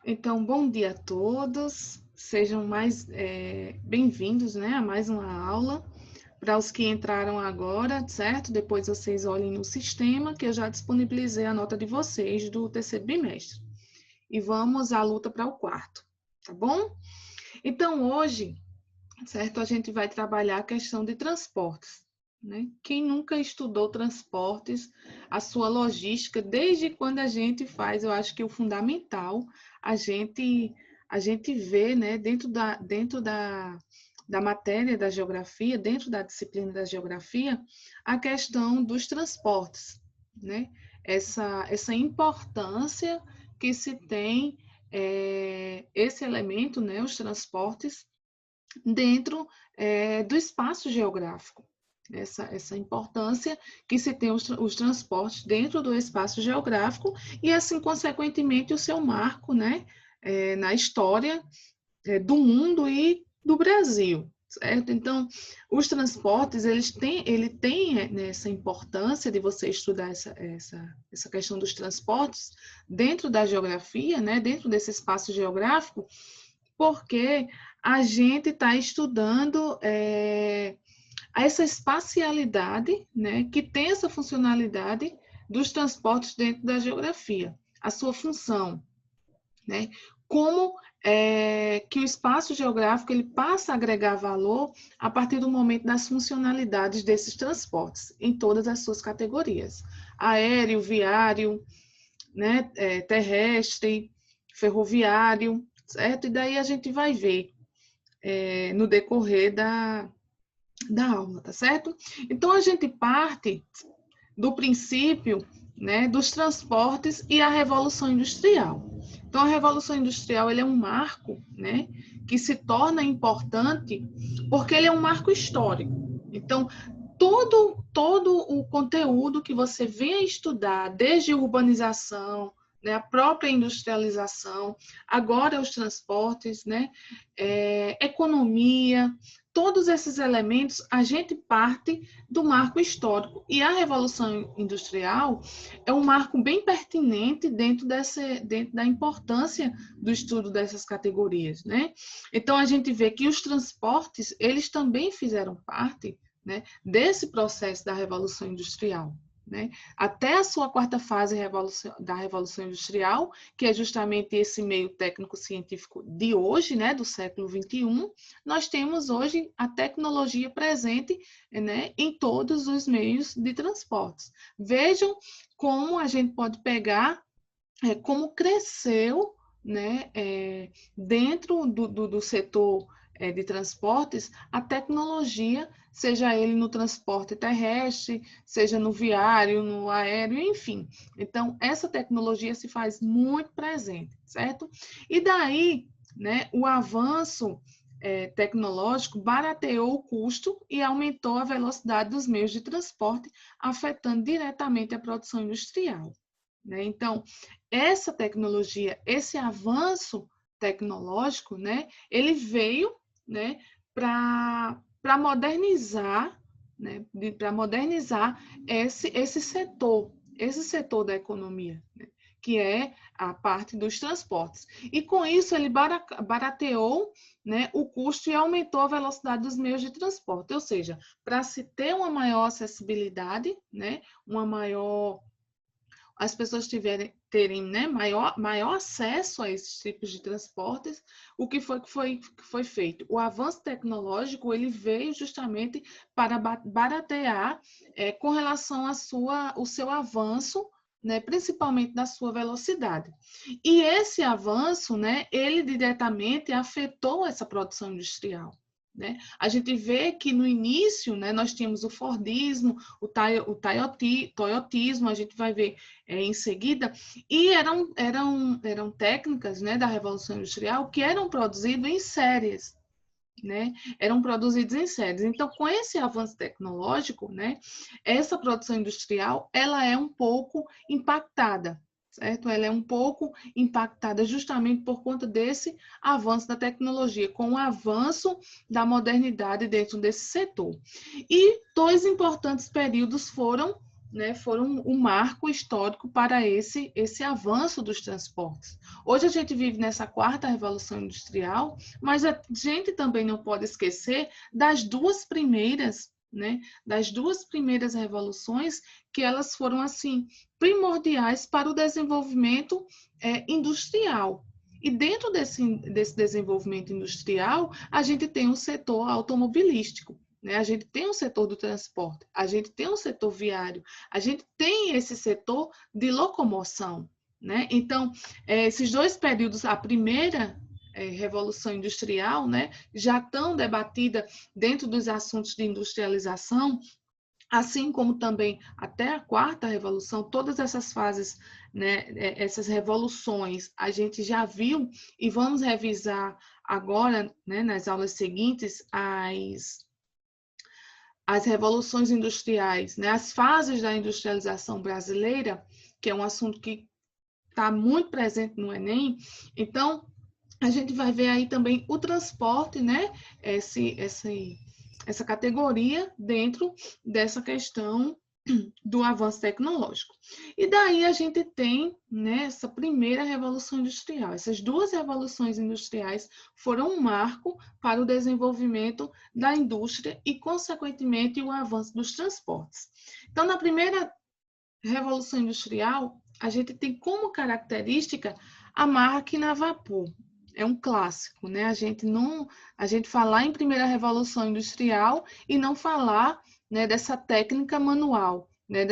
Então, bom dia a todos, sejam mais bem-vindos, né, a mais uma aula. Para os que entraram agora, certo? Depois vocês olhem no sistema, que eu já disponibilizei a nota de vocês do terceiro bimestre. E vamos à luta para o quarto, tá bom? Então, hoje, certo, a gente vai trabalhar a questão de transportes, né? Quem nunca estudou transportes, a sua logística, desde quando a gente faz, eu acho que o fundamental, a gente a gente vê, né, dentro da matéria da geografia, dentro da disciplina da geografia, a questão dos transportes, né? Essa importância que se tem esse elemento, né, os transportes, dentro do espaço geográfico. Essa importância que se tem os transportes dentro do espaço geográfico e, assim, consequentemente, o seu marco, né, na história do mundo e do Brasil. Certo? Então, os transportes, ele tem né, essa importância de você estudar essa questão dos transportes dentro da geografia, né, dentro desse espaço geográfico, porque a gente está estudando essa espacialidade, né, que tem essa funcionalidade dos transportes dentro da geografia, a sua função, né? Como que o espaço geográfico ele passa a agregar valor a partir do momento das funcionalidades desses transportes, em todas as suas categorias: aéreo, viário, né, terrestre, ferroviário, certo? E daí a gente vai ver no decorrer da aula, tá certo? Então, a gente parte do princípio, né, dos transportes e a Revolução Industrial. Então, a Revolução Industrial ele é um marco, né, que se torna importante porque ele é um marco histórico. Então, todo o conteúdo que você vem a estudar, desde urbanização, né, a própria industrialização, agora os transportes, né, economia, todos esses elementos, a gente parte do marco histórico. E a Revolução Industrial é um marco bem pertinente dentro da importância do estudo dessas categorias, né? Então, a gente vê que os transportes, eles também fizeram parte, né, desse processo da Revolução Industrial. Né? Até a sua quarta fase da Revolução Industrial, que é justamente esse meio técnico-científico de hoje, né, do século XXI, nós temos hoje a tecnologia presente, né, em todos os meios de transportes. Vejam como a gente pode pegar, como cresceu, né, dentro do setor de transportes, a tecnologia, seja ele no transporte terrestre, seja no viário, no aéreo, enfim. Então, essa tecnologia se faz muito presente, certo? E daí, né, o avanço tecnológico barateou o custo e aumentou a velocidade dos meios de transporte, afetando diretamente a produção industrial. Né? Então, essa tecnologia, esse avanço tecnológico, né, ele veio, né, para modernizar, né, para modernizar esse setor da economia, né, que é a parte dos transportes. E com isso ele barateou, né, o custo e aumentou a velocidade dos meios de transporte, ou seja, para se ter uma maior acessibilidade, né, uma maior as pessoas terem, né, maior acesso a esses tipos de transportes, o que foi feito? O avanço tecnológico ele veio justamente para baratear com relação o seu avanço, né, principalmente da sua velocidade. E esse avanço, né, ele diretamente afetou essa produção industrial. Né? A gente vê que no início, né, nós tínhamos o Fordismo, o Toyotismo, a gente vai ver em seguida, e eram técnicas, né, da Revolução Industrial que eram produzidas em séries. Né, eram produzidos em séries. Então, com esse avanço tecnológico, né, essa produção industrial ela é um pouco impactada, certo? Ela é um pouco impactada justamente por conta desse avanço da tecnologia, com o avanço da modernidade dentro desse setor. E dois importantes períodos foram, né, foram um marco histórico para esse avanço dos transportes. Hoje a gente vive nessa quarta revolução industrial, mas a gente também não pode esquecer das duas primeiras, né, das duas primeiras revoluções, que elas foram assim primordiais para o desenvolvimento industrial. E dentro desse desenvolvimento industrial, a gente tem um setor automobilístico, né? A gente tem um setor do transporte, a gente tem um setor viário, a gente tem esse setor de locomoção, né? Então, esses dois períodos, a primeira Revolução Industrial, né, já estão debatida dentro dos assuntos de industrialização, assim como também até a quarta revolução, todas essas fases, né, essas revoluções, a gente já viu e vamos revisar agora, né, nas aulas seguintes, as revoluções industriais, né, as fases da industrialização brasileira, que é um assunto que está muito presente no Enem. Então, a gente vai ver aí também o transporte, né, essa categoria dentro dessa questão do avanço tecnológico. E daí a gente tem, né, essa primeira revolução industrial. Essas duas revoluções industriais foram um marco para o desenvolvimento da indústria e, consequentemente, o avanço dos transportes. Então, na primeira revolução industrial, a gente tem como característica a máquina a vapor. É um clássico, né? A gente falar em primeira revolução industrial e não falar, né, dessa técnica manual, né,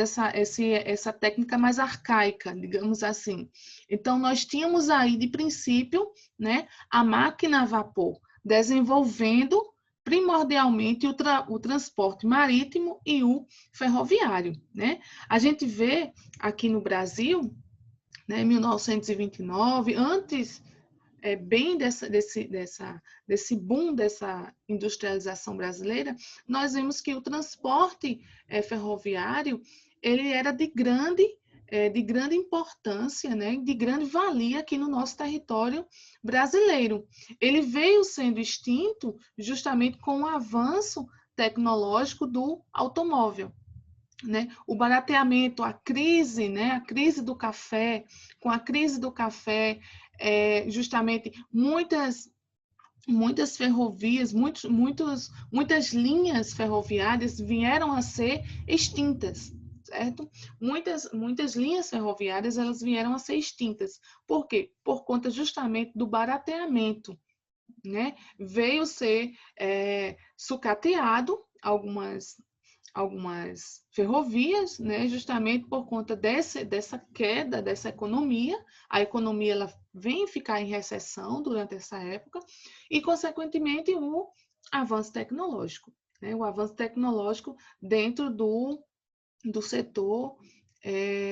essa técnica mais arcaica, digamos assim. Então, nós tínhamos aí, de princípio, né, a máquina a vapor, desenvolvendo primordialmente o transporte marítimo e o ferroviário, né? A gente vê aqui no Brasil, né, em 1929, antes bem desse boom dessa industrialização brasileira, nós vemos que o transporte ferroviário ele era de grande importância, né, de grande valia aqui no nosso território brasileiro. Ele veio sendo extinto justamente com o avanço tecnológico do automóvel. Né? O barateamento, a crise, né? A crise do café, com a crise do café, justamente muitas ferrovias, muitas linhas ferroviárias vieram a ser extintas, certo? Muitas linhas ferroviárias elas vieram a ser extintas. Por quê? Por conta justamente do barateamento, né? Veio ser sucateado algumas ferrovias, né, justamente por conta dessa queda dessa economia. A economia ela vem ficar em recessão durante essa época e, consequentemente, o avanço tecnológico, né, o avanço tecnológico dentro do setor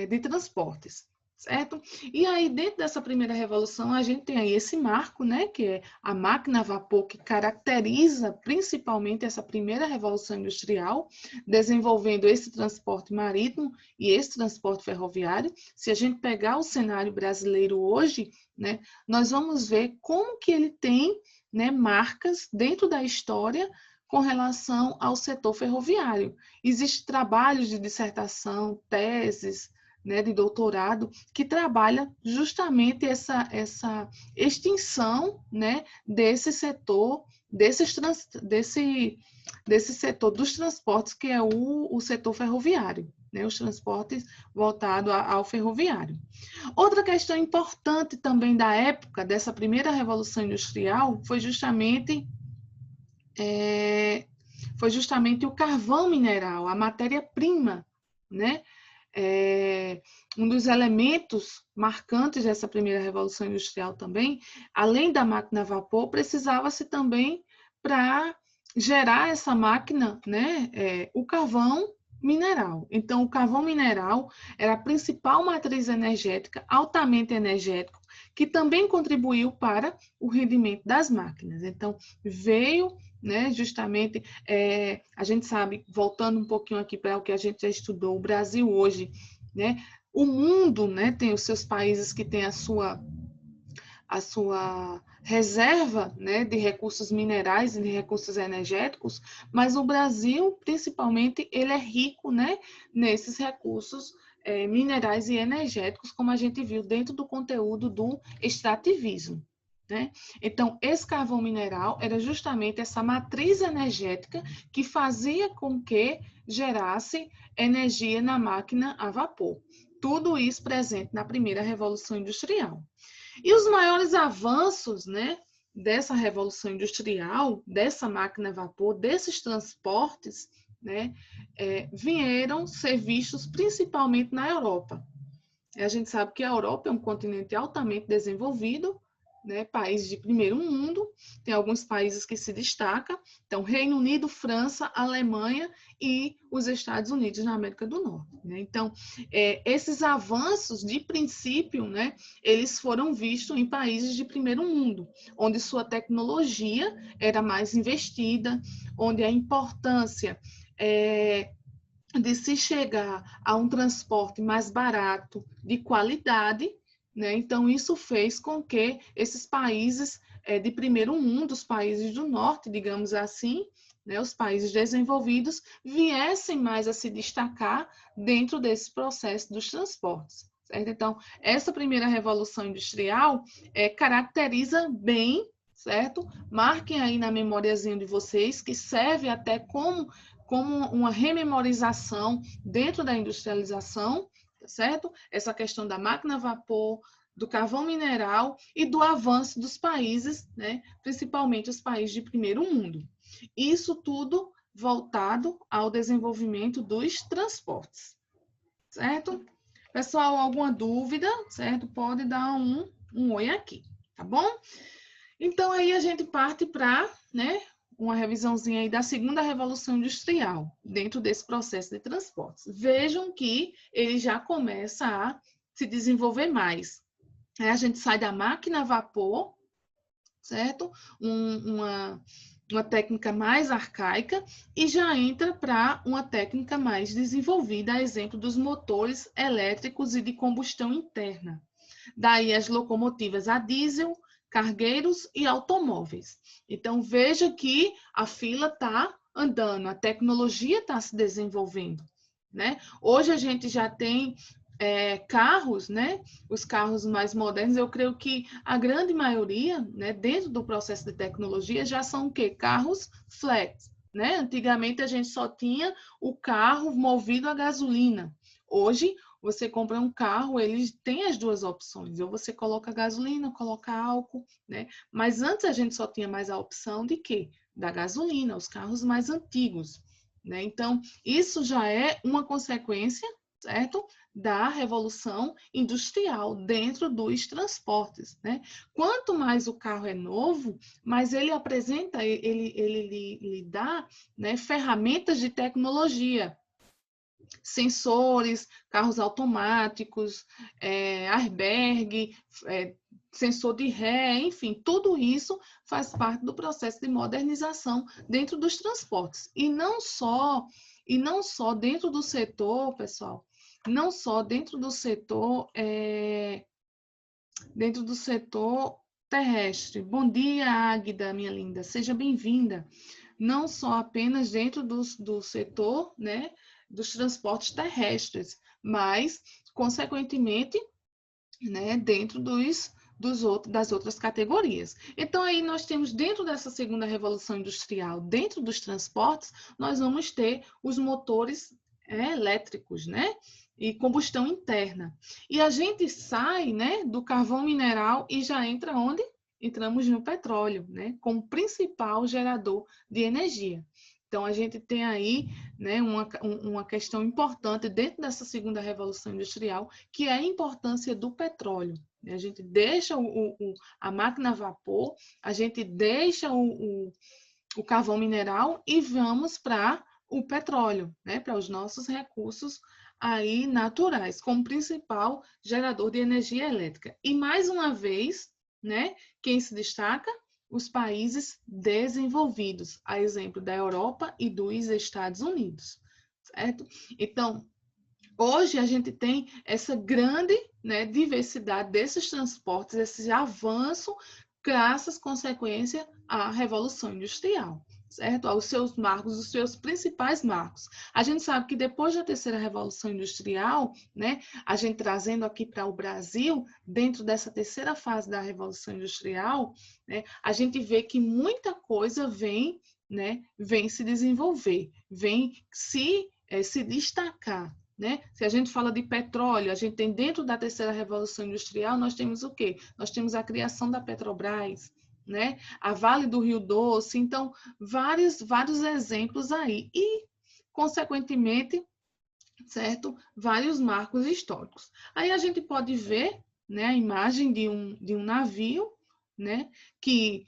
de transportes. Certo? E aí, dentro dessa primeira revolução, a gente tem aí esse marco, né, que é a máquina a vapor, que caracteriza principalmente essa primeira revolução industrial, desenvolvendo esse transporte marítimo e esse transporte ferroviário. Se a gente pegar o cenário brasileiro hoje, né, nós vamos ver como que ele tem, né, marcas dentro da história com relação ao setor ferroviário. Existem trabalhos de dissertação, teses, né, de doutorado, que trabalha justamente essa extinção, né, desse setor, desse setor dos transportes, que é o setor ferroviário, né, os transportes voltados ao ferroviário. Outra questão importante também da época, dessa primeira revolução industrial, foi justamente o carvão mineral, a matéria-prima, né? Um dos elementos marcantes dessa primeira revolução industrial também, além da máquina a vapor, precisava-se também para gerar essa máquina, né, o carvão mineral. Então, o carvão mineral era a principal matriz energética, altamente energético, que também contribuiu para o rendimento das máquinas. Então, veio, né, justamente, a gente sabe, voltando um pouquinho aqui para o que a gente já estudou, o Brasil hoje, né, o mundo, né, tem os seus países que têm a reserva, né, de recursos minerais e de recursos energéticos, mas o Brasil, principalmente, ele é rico, né, nesses recursos minerais e energéticos, como a gente viu dentro do conteúdo do extrativismo. Né? Então, esse carvão mineral era justamente essa matriz energética que fazia com que gerasse energia na máquina a vapor. Tudo isso presente na primeira Revolução Industrial. E os maiores avanços, né, dessa Revolução Industrial, dessa máquina a vapor, desses transportes, né, vieram ser vistos principalmente na Europa. A gente sabe que a Europa é um continente altamente desenvolvido, né, países de primeiro mundo, tem alguns países que se destacam, então Reino Unido, França, Alemanha e os Estados Unidos na América do Norte. Né? Então, esses avanços, de princípio, né, eles foram vistos em países de primeiro mundo, onde sua tecnologia era mais investida, onde a importância de se chegar a um transporte mais barato, de qualidade, né? Então, isso fez com que esses países de primeiro mundo, os países do norte, digamos assim, né, os países desenvolvidos, viessem mais a se destacar dentro desse processo dos transportes. Certo? Então, essa primeira revolução industrial caracteriza bem, certo? Marquem aí na memoriazinha de vocês, que serve até como uma rememorização dentro da industrialização, certo? Essa questão da máquina a vapor, do carvão mineral e do avanço dos países, né? Principalmente os países de primeiro mundo. Isso tudo voltado ao desenvolvimento dos transportes, certo? Pessoal, alguma dúvida, certo? Pode dar um oi aqui, tá bom? Então, aí a gente parte para, né, uma revisãozinha aí da segunda revolução industrial, dentro desse processo de transportes. Vejam que ele já começa a se desenvolver mais. Aí a gente sai da máquina a vapor, certo? Uma técnica mais arcaica e já entra para uma técnica mais desenvolvida, a exemplo dos motores elétricos e de combustão interna. Daí as locomotivas a diesel, cargueiros e automóveis. Então, veja que a fila está andando, a tecnologia está se desenvolvendo. Né? Hoje a gente já tem carros, né? Os carros mais modernos, eu creio que a grande maioria, né, dentro do processo de tecnologia, já são o quê? Carros flex. Né? Antigamente a gente só tinha o carro movido a gasolina. Hoje, você compra um carro, ele tem as duas opções. Ou você coloca gasolina, coloca álcool, né? Mas antes a gente só tinha mais a opção de quê? Da gasolina, os carros mais antigos. Né? Então, isso já é uma consequência, certo? Da revolução industrial dentro dos transportes. Né? Quanto mais o carro é novo, mais ele apresenta, ele lhe dá, né, ferramentas de tecnologia, sensores, carros automáticos, airbag, sensor de ré, enfim, tudo isso faz parte do processo de modernização dentro dos transportes. E não só dentro do setor, pessoal, não só dentro do setor terrestre. Bom dia, Águida, minha linda, seja bem-vinda. Não só apenas dentro do setor, né, dos transportes terrestres, mas, consequentemente, né, dentro das outras categorias. Então, aí nós temos, dentro dessa segunda revolução industrial, dentro dos transportes, nós vamos ter os motores elétricos, né? E combustão interna. E a gente sai, né, do carvão mineral e já entra onde? Entramos no petróleo, né, como principal gerador de energia. Então, a gente tem aí, né, uma questão importante dentro dessa segunda revolução industrial, que é a importância do petróleo. A gente deixa a máquina a vapor, a gente deixa o carvão mineral e vamos para o petróleo, né, para os nossos recursos aí naturais, como principal gerador de energia elétrica. E, mais uma vez, né, quem se destaca? Os países desenvolvidos, a exemplo da Europa e dos Estados Unidos, certo? Então, hoje a gente tem essa grande, né, diversidade desses transportes, esse avanço, graças, consequência, à Revolução Industrial, certo? Aos seus marcos, os seus principais marcos. A gente sabe que depois da terceira Revolução Industrial, né, a gente trazendo aqui para o Brasil, dentro dessa terceira fase da Revolução Industrial, né, a gente vê que muita coisa vem, né, vem se desenvolver, vem se destacar. Né? Se a gente fala de petróleo, a gente tem dentro da terceira revolução industrial, nós temos o quê? Nós temos a criação da Petrobras, né? A Vale do Rio Doce, então, vários exemplos aí. E, consequentemente, certo? Vários marcos históricos. Aí a gente pode ver, né, a imagem de um navio, né, que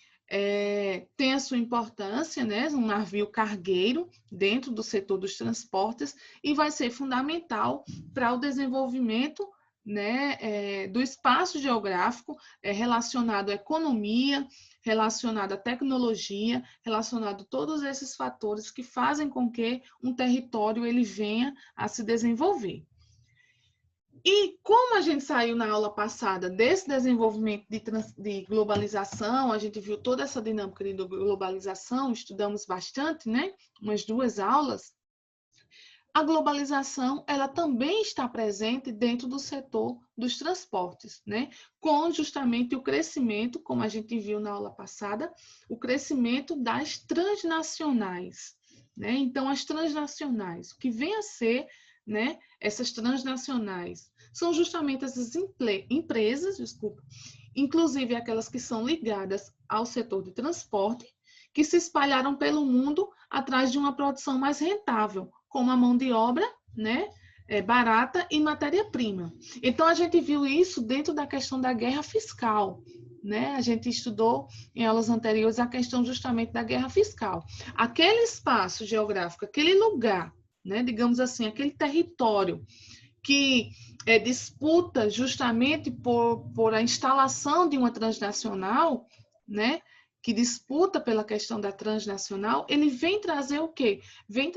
tem a sua importância, né, um navio cargueiro dentro do setor dos transportes e vai ser fundamental para o desenvolvimento, né, do espaço geográfico relacionado à economia, relacionado à tecnologia, relacionado a todos esses fatores que fazem com que um território ele venha a se desenvolver. E como a gente saiu na aula passada desse desenvolvimento de globalização, a gente viu toda essa dinâmica de globalização, estudamos bastante, né? Umas 2 aulas. A globalização, ela também está presente dentro do setor dos transportes, né? Com justamente o crescimento, como a gente viu na aula passada, o crescimento das transnacionais, né? Então, as transnacionais, o que vem a ser, né, essas transnacionais? São justamente essas empresas, inclusive aquelas que são ligadas ao setor de transporte, que se espalharam pelo mundo atrás de uma produção mais rentável, como a mão de obra, né, barata e matéria-prima. Então, a gente viu isso dentro da questão da guerra fiscal, né? A gente estudou em aulas anteriores a questão justamente da guerra fiscal. Aquele espaço geográfico, aquele lugar, né, digamos assim, aquele território que disputa justamente por a instalação de uma transnacional, né, que disputa pela questão da transnacional, ele vem trazer o quê? Vem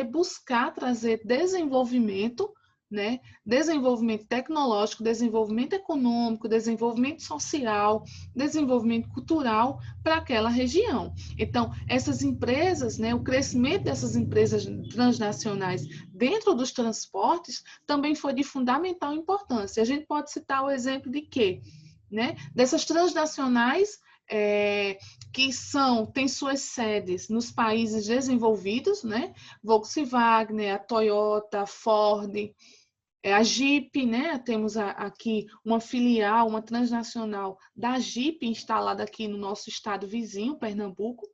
buscar trazer desenvolvimento, né? Desenvolvimento tecnológico, desenvolvimento econômico, desenvolvimento social, desenvolvimento cultural para aquela região. Então, essas empresas, né, o crescimento dessas empresas transnacionais dentro dos transportes também foi de fundamental importância. A gente pode citar o exemplo de quê? Né? Dessas transnacionais que têm suas sedes nos países desenvolvidos, né? Volkswagen, a Toyota, a Ford, a Jeep, né? Temos aqui uma filial, uma transnacional da Jeep instalada aqui no nosso estado vizinho, Pernambuco,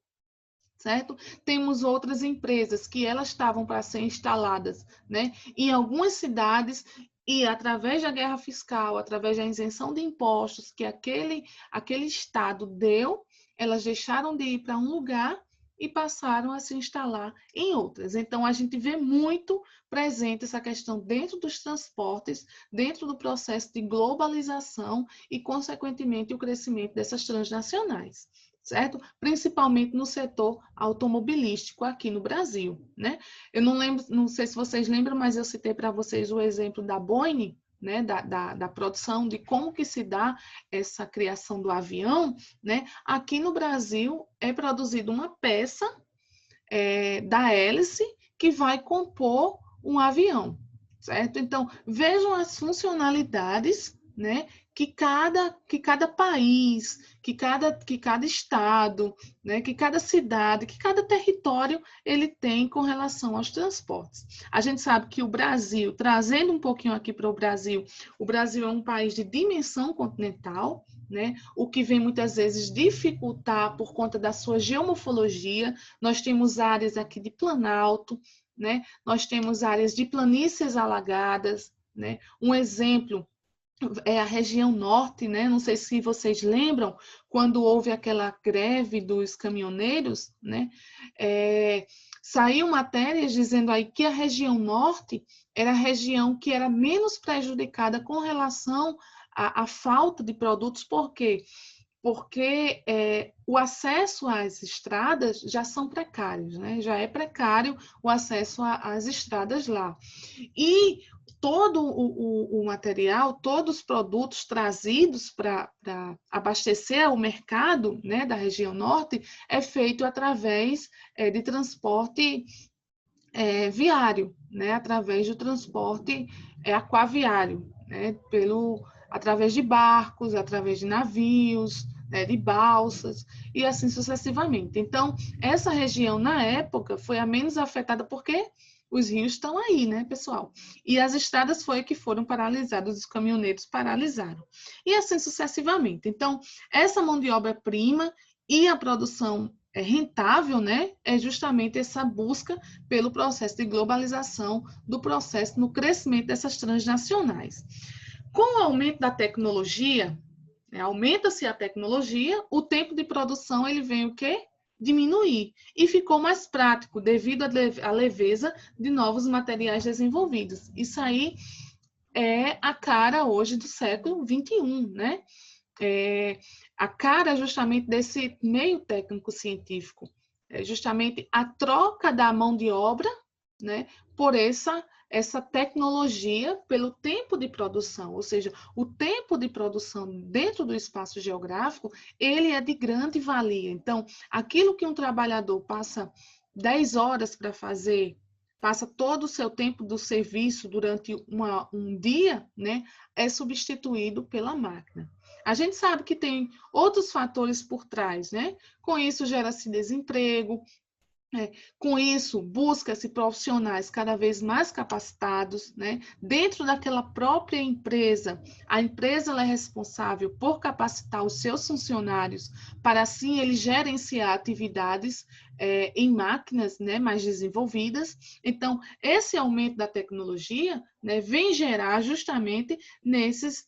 certo? Temos outras empresas que elas estavam para ser instaladas, né, em algumas cidades e através da guerra fiscal, através da isenção de impostos que aquele estado deu, elas deixaram de ir para um lugar e passaram a se instalar em outras. Então, a gente vê muito presente essa questão dentro dos transportes, dentro do processo de globalização e, consequentemente, o crescimento dessas transnacionais, certo? Principalmente no setor automobilístico aqui no Brasil, né? Eu não lembro, não sei se vocês lembram, mas eu citei para vocês o exemplo da Boeing, né, da produção, de como que se dá essa criação do avião, né? Aqui no Brasil é produzida uma peça da hélice que vai compor um avião, certo? Então, vejam as funcionalidades, né, que cada país, que cada estado, né, que cada cidade, que cada território ele tem com relação aos transportes. A gente sabe que o Brasil, trazendo um pouquinho aqui para o Brasil é um país de dimensão continental, né, o que vem muitas vezes dificultar por conta da sua geomorfologia. Nós temos áreas aqui de planalto, né, nós temos áreas de planícies alagadas, né, um exemplo é a região norte, né? Não sei se vocês lembram, quando houve aquela greve dos caminhoneiros, né? Saiu matérias dizendo aí que a região norte era a região que era menos prejudicada com relação à falta de produtos. Por quê? porque o acesso às estradas já são precários, né? Já é precário o acesso às estradas lá. E todo o material, todos os produtos trazidos para abastecer o mercado, né, da região norte é feito através de transporte viário, né, através do transporte aquaviário, né, através de barcos, através de navios, né, de balsas e assim sucessivamente. Então, essa região, na época, foi a menos afetada porque os rios estão aí, né, pessoal? E as estradas foram paralisadas, os caminhoneiros paralisaram. E assim sucessivamente. Então, essa mão de obra-prima e a produção rentável, né, é justamente essa busca pelo processo de globalização do processo no crescimento dessas transnacionais. Com o aumento da tecnologia, aumenta-se a tecnologia, o tempo de produção ele vem o quê? Diminuir. E ficou mais prático devido à leveza de novos materiais desenvolvidos. Isso aí é a cara hoje do século XXI, né? A cara justamente desse meio técnico-científico. É justamente a troca da mão de obra, né, por essa tecnologia, pelo tempo de produção, ou seja, o tempo de produção dentro do espaço geográfico, ele é de grande valia. Então, aquilo que um trabalhador passa 10 horas para fazer, passa todo o seu tempo do serviço durante um dia, né, é substituído pela máquina. A gente sabe que tem outros fatores por trás, né? Com isso gera-se desemprego, com isso busca-se profissionais cada vez mais capacitados, né? Dentro daquela própria empresa, a empresa ela é responsável por capacitar os seus funcionários para assim eles gerenciar atividades em máquinas, né, mais desenvolvidas. Então, esse aumento da tecnologia, né, vem gerar justamente nesse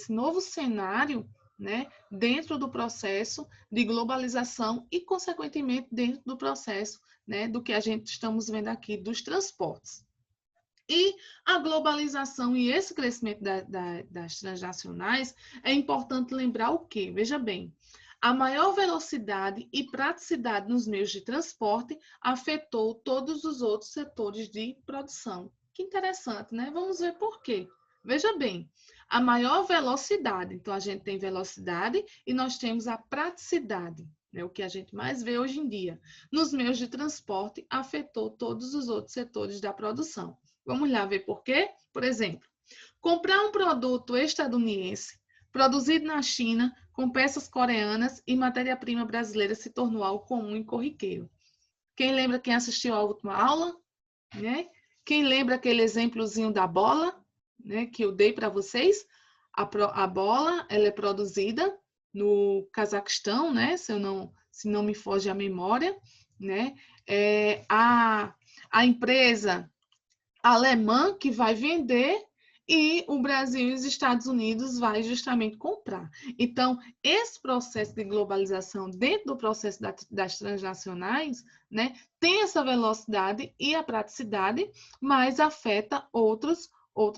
novo cenário, né, dentro do processo de globalização e, consequentemente, dentro do processo, né, do que a gente estamos vendo aqui dos transportes. E a globalização e esse crescimento das transnacionais, é importante lembrar o quê? Veja bem, a maior velocidade e praticidade nos meios de transporte afetou todos os outros setores de produção. Que interessante, né? Vamos ver por quê. Veja bem, a maior velocidade, então a gente tem velocidade e nós temos a praticidade, né, o que a gente mais vê hoje em dia. Nos meios de transporte, afetou todos os outros setores da produção. Vamos lá ver por quê? Por exemplo, comprar um produto estadunidense produzido na China com peças coreanas e matéria-prima brasileira se tornou algo comum e corriqueiro. Quem lembra quem assistiu à última aula? Né? Quem lembra aquele exemplozinho da bola, né, que eu dei para vocês? A bola ela é produzida no Cazaquistão, né, se não me foge a memória, né? A empresa alemã que vai vender e o Brasil e os Estados Unidos vai justamente comprar. Então, esse processo de globalização dentro do processo das transnacionais, né, tem essa velocidade e a praticidade, mas afeta outros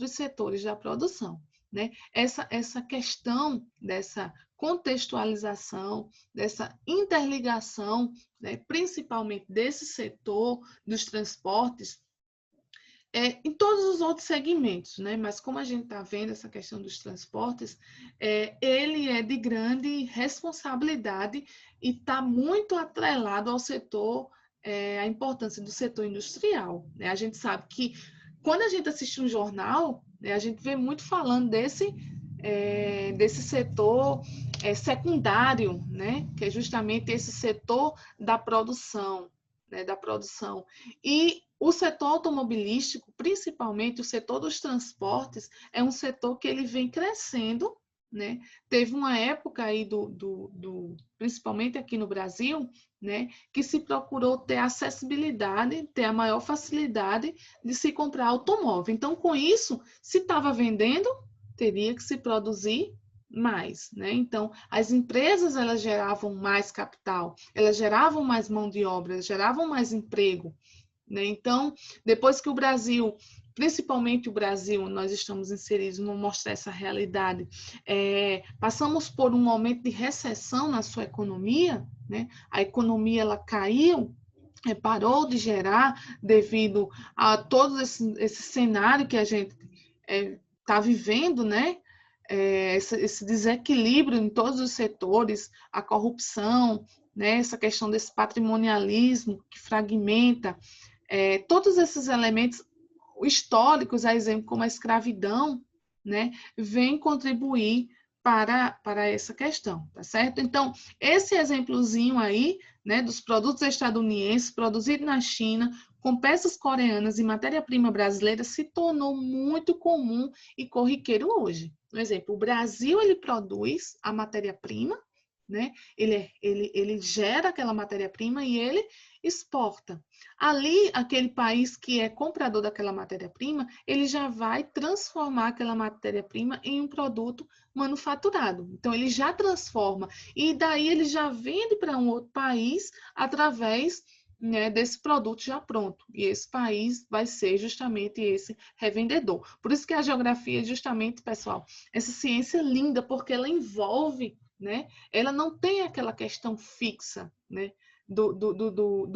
setores da produção, né? Essa questão dessa contextualização, dessa interligação, né, principalmente desse setor dos transportes, em todos os outros segmentos, né? Mas como a gente está vendo essa questão dos transportes, ele é de grande responsabilidade e está muito atrelado ao setor, a importância do setor industrial, né? A gente sabe que quando a gente assiste um jornal, né, a gente vê muito falando desse setor secundário, né? Que é justamente esse setor da produção, né? Da produção. E o setor automobilístico, principalmente o setor dos transportes, é um setor que ele vem crescendo, né? Teve uma época aí principalmente aqui no Brasil, né, que se procurou ter acessibilidade, ter a maior facilidade de se comprar automóvel. Então, com isso, se estava vendendo, teria que se produzir mais, né? Então, as empresas elas geravam mais capital, elas geravam mais mão de obra, elas geravam mais emprego, né? Então, depois que o Brasil principalmente o Brasil, nós estamos inseridos, vamos mostrar essa realidade. Passamos por um momento de recessão na sua economia, né? A economia ela caiu, parou de gerar devido a todo esse cenário que a gente está vivendo, né? Esse desequilíbrio em todos os setores, a corrupção, né? Essa questão desse patrimonialismo que fragmenta, todos esses elementos históricos, a exemplo como a escravidão, né? Vem contribuir para essa questão, tá certo? Então, esse exemplozinho aí, né, dos produtos estadunidenses produzidos na China, com peças coreanas e matéria-prima brasileira, se tornou muito comum e corriqueiro hoje. Por exemplo, o Brasil, ele produz a matéria-prima, né? Ele gera aquela matéria-prima e ele exporta. Ali, aquele país que é comprador daquela matéria-prima, ele já vai transformar aquela matéria-prima em um produto manufaturado. Então, ele já transforma. E daí ele já vende para um outro país através, né, desse produto já pronto. E esse país vai ser justamente esse revendedor. Por isso que a geografia, justamente, pessoal, essa ciência linda, porque ela envolve, né? Ela não tem aquela questão fixa, né?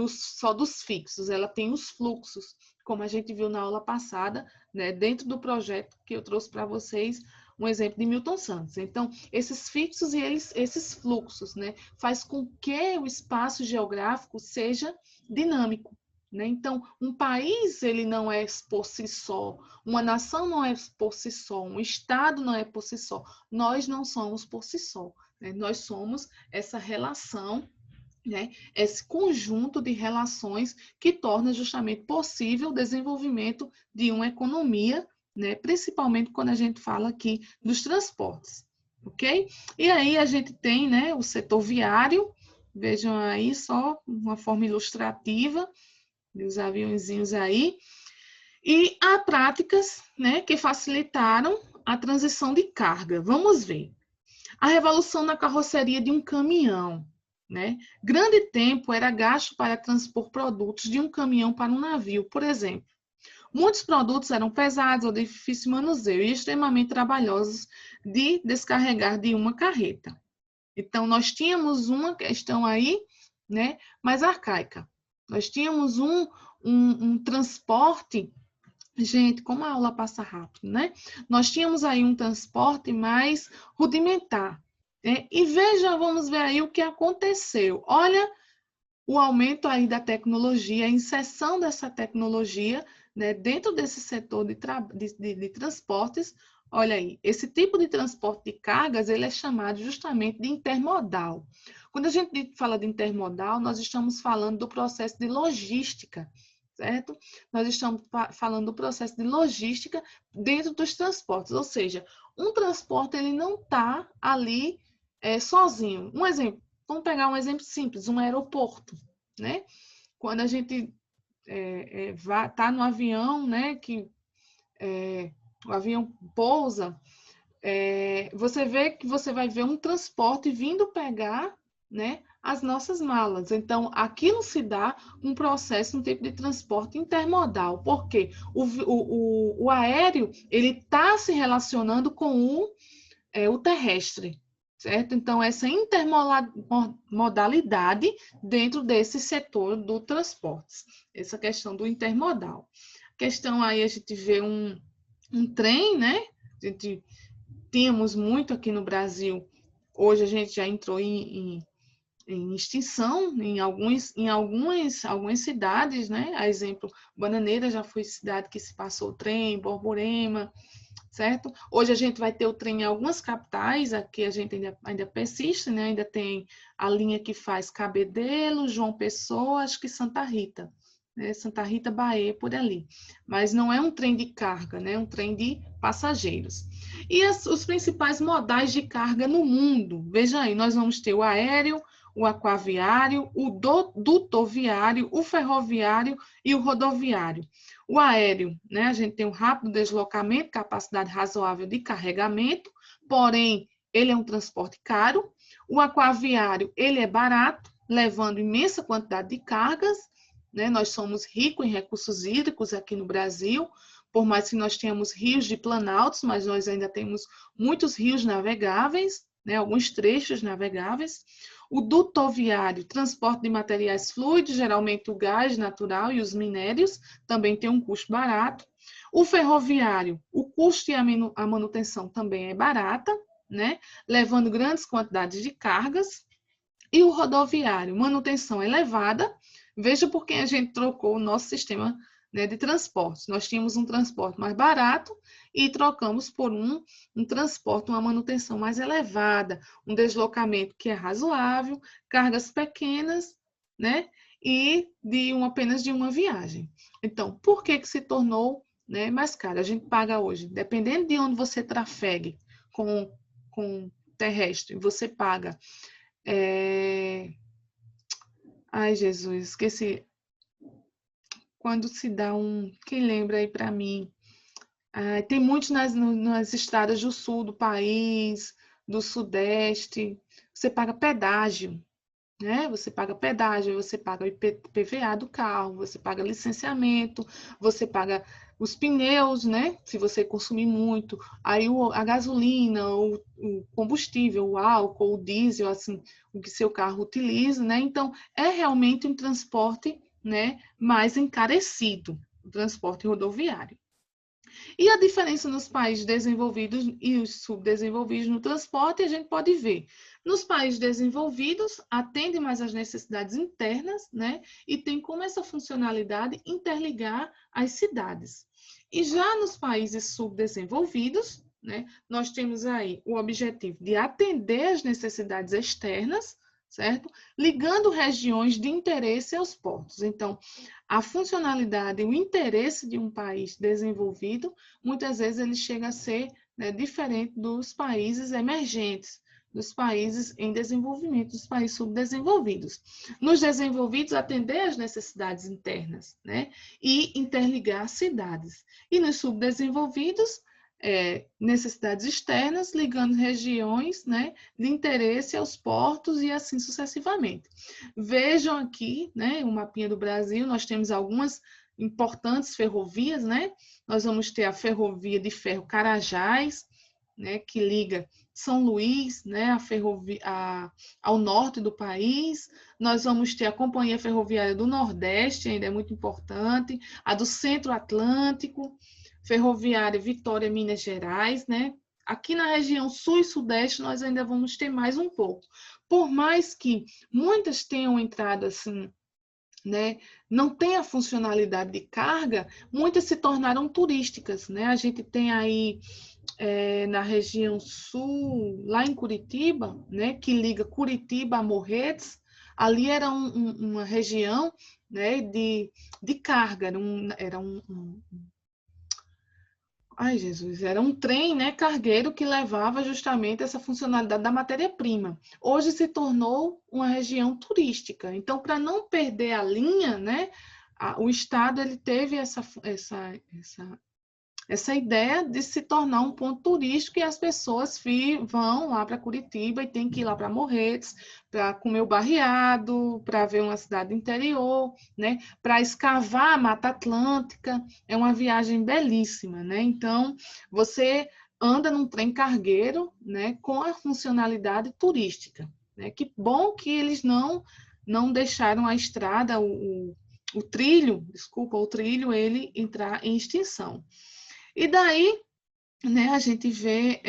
Só dos fixos, ela tem os fluxos, como a gente viu na aula passada, né? Dentro do projeto que eu trouxe para vocês, um exemplo de Milton Santos. Então, esses fixos e esses fluxos, né? Faz com que o espaço geográfico seja dinâmico. Né? Então, um país ele não é por si só, uma nação não é por si só, um estado não é por si só, nós não somos por si só. Né? Nós somos essa relação, né? Esse conjunto de relações que torna justamente possível o desenvolvimento de uma economia, né? Principalmente quando a gente fala aqui dos transportes, ok? E aí a gente tem, né, o setor viário, vejam aí só uma forma ilustrativa dos aviãozinhos aí, e há práticas, né, que facilitaram a transição de carga. Vamos ver. A revolução na carroceria de um caminhão. Né? Grande tempo era gasto para transpor produtos de um caminhão para um navio, por exemplo. Muitos produtos eram pesados ou de difícil manuseio e extremamente trabalhosos de descarregar de uma carreta. Então, nós tínhamos uma questão aí, né, mais arcaica. Nós tínhamos um transporte. Gente, como a aula passa rápido, né? Nós tínhamos aí um transporte mais rudimentar. Né? E vamos ver aí o que aconteceu. Olha o aumento aí da tecnologia, a inserção dessa tecnologia, né, dentro desse setor de transportes. Olha aí, esse tipo de transporte de cargas, ele é chamado justamente de intermodal. Quando a gente fala de intermodal, nós estamos falando do processo de logística, certo? Nós estamos falando do processo de logística dentro dos transportes, ou seja, um transporte ele não está ali sozinho. Um exemplo, vamos pegar um exemplo simples, um aeroporto, né? Quando a gente está no avião, né, que o avião pousa, você vê que você vai ver um transporte vindo pegar, né, as nossas malas. Então, aquilo se dá um processo, um tipo de transporte intermodal, porque o aéreo ele está se relacionando com o terrestre, certo? Então, essa intermodalidade dentro desse setor do transporte, essa questão do intermodal. A questão aí, a gente vê um trem, né? A gente tínhamos muito aqui no Brasil, hoje a gente já entrou em extinção em algumas cidades, né? A exemplo, Bananeira já foi cidade que se passou o trem, Borborema, certo? Hoje a gente vai ter o trem em algumas capitais, aqui a gente ainda persiste, né? Ainda tem a linha que faz Cabedelo, João Pessoa, acho que Santa Rita, né? Santa Rita, Bahia, por ali. Mas não é um trem de carga, né? É um trem de passageiros. E os principais modais de carga no mundo? Veja aí, nós vamos ter o aéreo, o aquaviário, o dutoviário, o ferroviário e o rodoviário. O aéreo, né, a gente tem um rápido deslocamento, capacidade razoável de carregamento, porém, ele é um transporte caro. O aquaviário, ele é barato, levando imensa quantidade de cargas, né? Nós somos ricos em recursos hídricos aqui no Brasil, por mais que nós tenhamos rios de planaltos, mas nós ainda temos muitos rios navegáveis, né, alguns trechos navegáveis. O dutoviário, transporte de materiais fluidos, geralmente o gás natural e os minérios, também tem um custo barato. O ferroviário, o custo e a manutenção também é barata, né, levando grandes quantidades de cargas. E o rodoviário, manutenção elevada. Veja por que a gente trocou o nosso sistema, né, de transportes. Nós tínhamos um transporte mais barato e trocamos por um transporte, uma manutenção mais elevada, um deslocamento que é razoável, cargas pequenas, né, e apenas de uma viagem. Então, por que se tornou, né, mais caro? A gente paga hoje, dependendo de onde você trafegue com terrestre, você paga. Ai, Jesus, esqueci. Quando se dá Quem lembra aí para mim? Tem muitos nas estradas do sul do país, do sudeste. Você paga pedágio, né? Você paga pedágio, você paga o IPVA do carro, você paga licenciamento, você paga os pneus, né? Se você consumir muito, aí a gasolina, o combustível, o álcool, o diesel, assim, o que seu carro utiliza, né? Então, é realmente um transporte, né, mais encarecido, o transporte rodoviário. E a diferença nos países desenvolvidos e os subdesenvolvidos no transporte, a gente pode ver. Nos países desenvolvidos, atende mais às necessidades internas, né? E tem como essa funcionalidade interligar as cidades. E já nos países subdesenvolvidos, né, nós temos aí o objetivo de atender às necessidades externas, certo? Ligando regiões de interesse aos portos. Então, a funcionalidade, o interesse de um país desenvolvido, muitas vezes ele chega a ser, né, diferente dos países emergentes, dos países em desenvolvimento, dos países subdesenvolvidos. Nos desenvolvidos, atender às necessidades internas, né, e interligar cidades. E nos subdesenvolvidos, necessidades externas, ligando regiões, né, de interesse aos portos e assim sucessivamente. Vejam aqui, né, o mapinha do Brasil, nós temos algumas importantes ferrovias, né? Nós vamos ter a ferrovia de ferro Carajás, né, que liga São Luís, né, ao norte do país. Nós vamos ter a Companhia Ferroviária do Nordeste, ainda é muito importante, a do Centro Atlântico, Ferroviária Vitória, Minas Gerais, né? Aqui na região sul e sudeste nós ainda vamos ter mais um pouco. Por mais que muitas tenham entrado assim, né, não tem a funcionalidade de carga, muitas se tornaram turísticas, né? A gente tem aí na região sul, lá em Curitiba, né, que liga Curitiba a Morretes, ali era uma região, né, de carga, Ai, Jesus, era um trem, né, cargueiro que levava justamente essa funcionalidade da matéria-prima. Hoje se tornou uma região turística. Então, para não perder a linha, né, o Estado ele teve essa ideia de se tornar um ponto turístico e as pessoas vão lá para Curitiba e tem que ir lá para Morretes, para comer o barreado, para ver uma cidade interior, né? Para escavar a Mata Atlântica. É uma viagem belíssima, né? Então, você anda num trem cargueiro, né, com a funcionalidade turística, né? Que bom que eles não deixaram a estrada, o trilho, ele entrar em extinção. E daí, né, a gente vê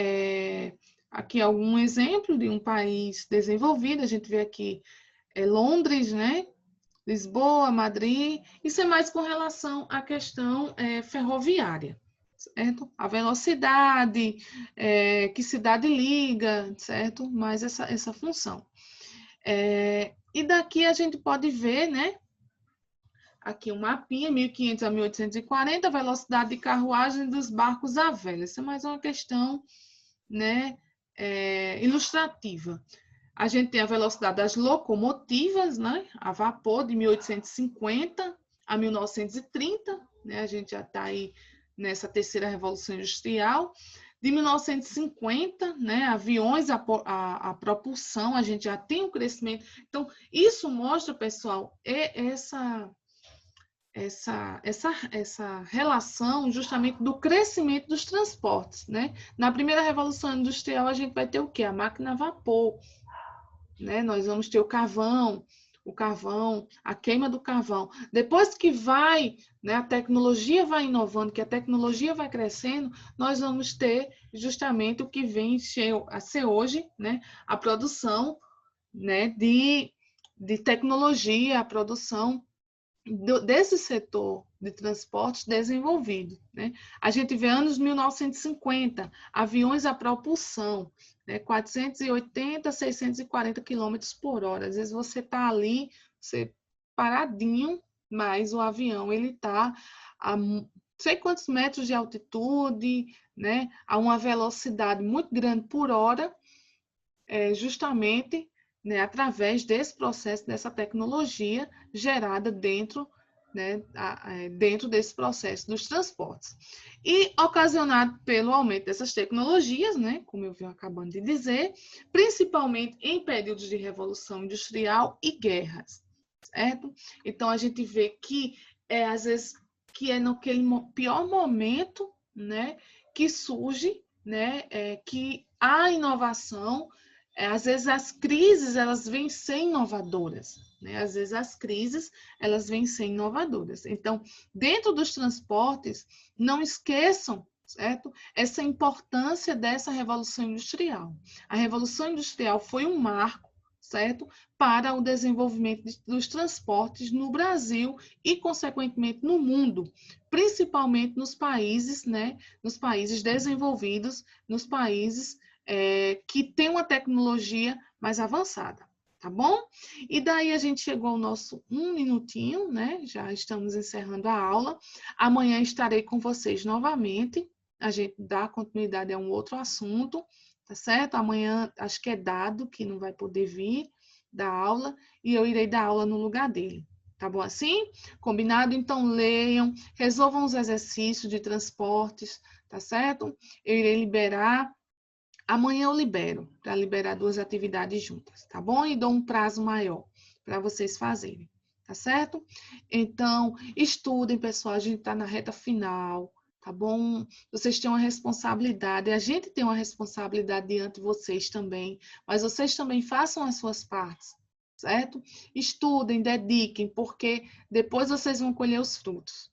aqui algum exemplo de um país desenvolvido, a gente vê aqui Londres, né, Lisboa, Madrid, isso é mais com relação à questão ferroviária, certo? A velocidade, que cidade liga, certo? Mais essa função. E daqui a gente pode ver, né, aqui um mapinha, 1500 a 1840, velocidade de carruagem dos barcos à vela. Isso é mais uma questão, né, ilustrativa. A gente tem a velocidade das locomotivas, né, a vapor, de 1850 a 1930, né, a gente já está aí nessa terceira revolução industrial. De 1950, né, aviões, a propulsão, a gente já tem um crescimento. Então, isso mostra, pessoal, essa relação justamente do crescimento dos transportes, né? Na primeira revolução industrial, a gente vai ter o quê? A máquina a vapor, né? Nós vamos ter o carvão, a queima do carvão. Depois que vai, né, a tecnologia vai inovando, que a tecnologia vai crescendo, nós vamos ter justamente o que vem a ser hoje, né, a produção, né, de tecnologia, a produção desse setor de transportes desenvolvido, né? A gente vê anos 1950, aviões a propulsão, né? 480, 640 quilômetros por hora. Às vezes você está ali, você paradinho, mas o avião ele está a não sei quantos metros de altitude, né? A uma velocidade muito grande por hora, justamente, né, através desse processo, dessa tecnologia gerada dentro, né, dentro desse processo dos transportes. E ocasionado pelo aumento dessas tecnologias, né, como eu venho acabando de dizer, principalmente em períodos de revolução industrial e guerras, certo? Então, a gente vê que, às vezes, que é naquele pior momento, né, que surge, né, que a inovação, às vezes as crises elas vêm ser inovadoras, né? Às vezes as crises elas vêm ser inovadoras. Então, dentro dos transportes, não esqueçam, certo? Essa importância dessa revolução industrial. A revolução industrial foi um marco, certo? Para o desenvolvimento dos transportes no Brasil e, consequentemente, no mundo, principalmente nos países, né? Nos países desenvolvidos, nos países que tem uma tecnologia mais avançada, tá bom? E daí a gente chegou ao nosso 1 minutinho, né? Já estamos encerrando a aula. Amanhã estarei com vocês novamente. A gente dá continuidade a um outro assunto, tá certo? Amanhã acho que é Dado que não vai poder vir da aula e eu irei dar aula no lugar dele. Tá bom assim? Combinado? Então leiam, resolvam os exercícios de transportes, tá certo? Eu irei liberar. Amanhã eu libero, para liberar 2 atividades juntas, tá bom? E dou um prazo maior para vocês fazerem, tá certo? Então, estudem, pessoal, a gente está na reta final, tá bom? Vocês têm uma responsabilidade, a gente tem uma responsabilidade diante de vocês também, mas vocês também façam as suas partes, certo? Estudem, dediquem, porque depois vocês vão colher os frutos.